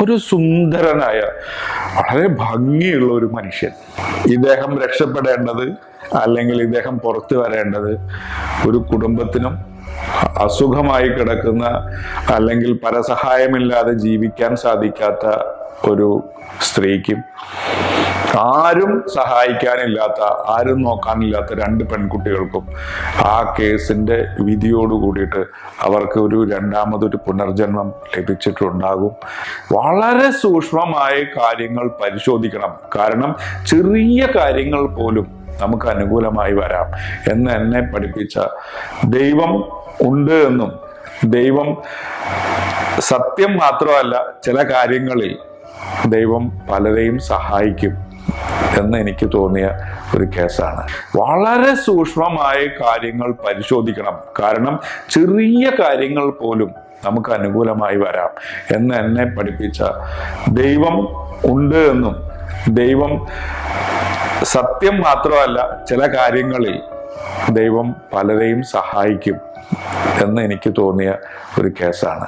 ഒരു സുന്ദരനായ വളരെ ഭംഗിയുള്ള ഒരു മനുഷ്യൻ. ഇദ്ദേഹം രക്ഷപ്പെടേണ്ടത് അല്ലെങ്കിൽ ഇദ്ദേഹം പുറത്തു വരേണ്ടത് ഒരു കുടുംബത്തിനും അസുഖമായി കിടക്കുന്ന അല്ലെങ്കിൽ പരസഹായമില്ലാതെ ജീവിക്കാൻ സാധിക്കാത്ത ഒരു സ്ത്രീക്കും ആരും സഹായിക്കാനില്ലാത്ത ആരും നോക്കാനില്ലാത്ത 2 പെൺകുട്ടികൾക്കും ആ കേസിന്റെ വിധിയോട് കൂടിയിട്ട് അവർക്ക് ഒരു രണ്ടാമതൊരു പുനർജന്മം ലഭിച്ചിട്ടുണ്ടാകും. വളരെ സൂക്ഷ്മമായ കാര്യങ്ങൾ പരിശോധിക്കണം. കാരണം ചെറിയ കാര്യങ്ങൾ പോലും നമുക്ക് അനുകൂലമായി വരാം എന്ന് എന്നെ പഠിപ്പിച്ച ദൈവം ഉണ്ട് എന്നും ദൈവം സത്യം മാത്രമല്ല ചില കാര്യങ്ങളിൽ ദൈവം പലരെയും സഹായിക്കും എന്ന് എനിക്ക് തോന്നിയ ഒരു കേസാണ്. വളരെ സൂക്ഷ്മമായ കാര്യങ്ങൾ പരിശോധിക്കണം. കാരണം ചെറിയ കാര്യങ്ങൾ പോലും നമുക്ക് അനുകൂലമായി വരാം എന്ന് എന്നെ പഠിപ്പിച്ച ദൈവം ഉണ്ട് എന്നും ദൈവം സത്യം മാത്രമല്ല ചില കാര്യങ്ങളിൽ ദൈവം പലരെയും സഹായിക്കും എന്ന് എനിക്ക് തോന്നിയ ഒരു കേസാണ്.